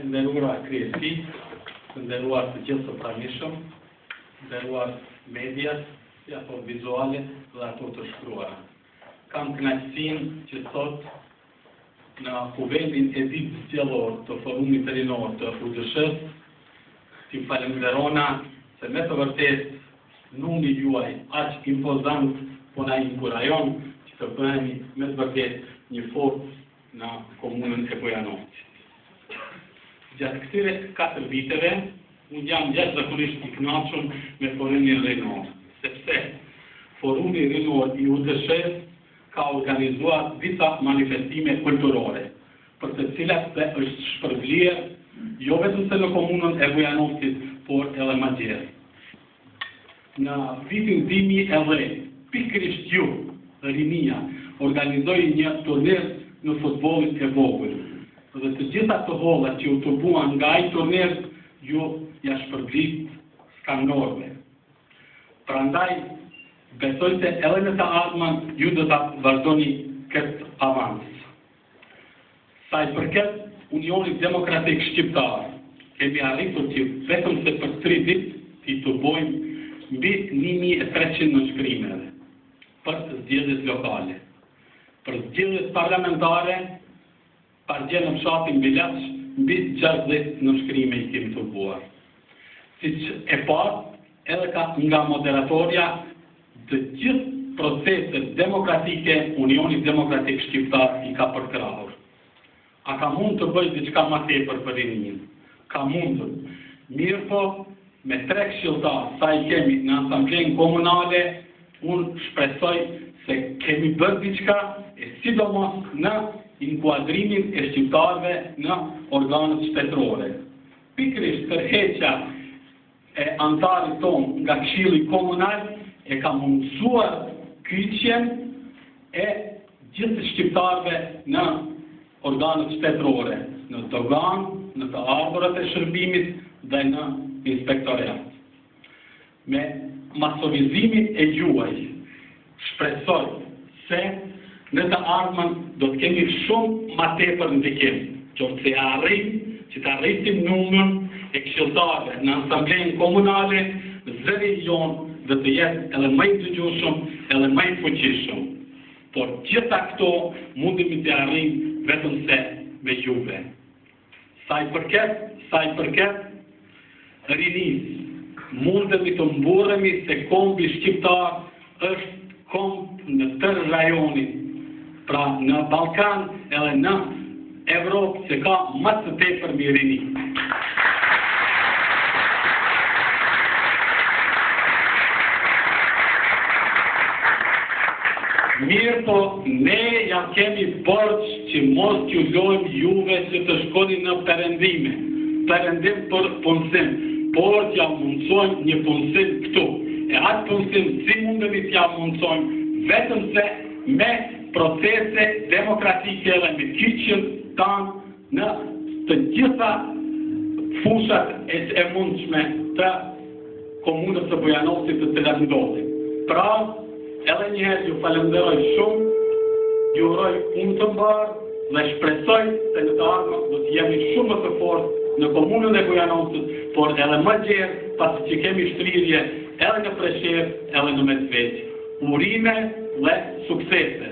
Të nderuara kryesi, të nderuar të gjithë të pranishëm, të nderuar mediat, si ato vizuale dhe ato të shkruara. Kam kënaqësinë që sot në kuvendin e ditës sjellor të forumit rinor të UDSH-s, t'ju falenderona se me të vërtet numri juaj aq impozant po na inkurajon që të bëhemi me të vërtet një forcë në komunën e Bujanovcit. Gjatë këtyre 4 viteve, unë jam jashtëzakonisht i kënaqur me forumin rinor, sepse forumi rinor i UDSH-s ka organizuar disa manifestime kulturore, për të cilat është shpërblier jo vetëm se në komunën e Bujanovcit, por edhe më gjerë. Në vitin 2010, pikërisht ju, rinia, organizoi një turnir në futbollin e vogël. Dhe të gjitha të hollat që u të buan nga ai turnir, ju ja shpërblit skandorve. Prandaj, besoj se edhe në të ardhmen ju do ta vazhdoni këtë avans. Sa i përket Unionit Demokratik Shqiptar, kemi arritur që vetëm se për 3 ditë i të bojmë mbi 1300 nënshkrimeve për zgjedhjet lokale. Për zgjedhjet parlamentare, pargje në fshatin Bilaç, mbi 60 nënshkrime i kemi të buar. Siç e parë, edhe nga moderatorja, të gjithë proceset demokratike, Unioni Demokratik Shqiptar i ka përkrahur. A ka mund të bëj diçka më tepër për rinin? Ka mundur. Mirë po, me 3 këshilltar, sa i kemi në asamblejnë komunale, unë shpresoj se kemi bërë diçka, e sidomos në inkuadrimin e shqiptarëve në organet shtetërore. Pikërisht tërheqja e antarit ton nga Këshilli Komunal e ka mundësuar kyçjen e gjithë shqiptarëve në organet shtetërore, në dogan, në të ardhurat e shërbimit dhe në inspektorat. Me masovizimin e juaj, shpresoj se në të ardhmen do të kemi shumë ma tepër ndikim, që të arritim numrin e këshilltarëve në asamblejnë komunale, zëri jonë dhe të jetë edhe më i dëgjueshëm, edhe më i fuqishëm. Por gjitha këto mundemi të arrijmë vetëm se me juve. Sa i përket rinisë, mundemi të mburremi se kombi shqiptar është komb në tërë rajonin. Pra në Ballkan edhe në Evropë që ka më të tepër rini. Mirë po, ne ja kemi borç që mos t'ju lojmë juve që të shkoni në perëndime. Perëndim për punësim, por t'ja mundsojmë një punësim këtu. E atë punësim si mundemi t'ja mundsojmë, vetëm se me procese demokratike dhe me kyçjen tanë në të gjitha fushat e mundshme të komunës së Bujanovcit të cilat ndodhin. Pra, edhe njëherë ju falenderoj shumë, ju uroj punë të mbarë dhe shpresoj se në të ardhmen do të jemi shumë më të fortë në komunën e Bujanovcit, por edhe më gjerë pasi që kemi shtrirje edhe në Preshevë, edhe në Medvegjë. Urime dhe suksese!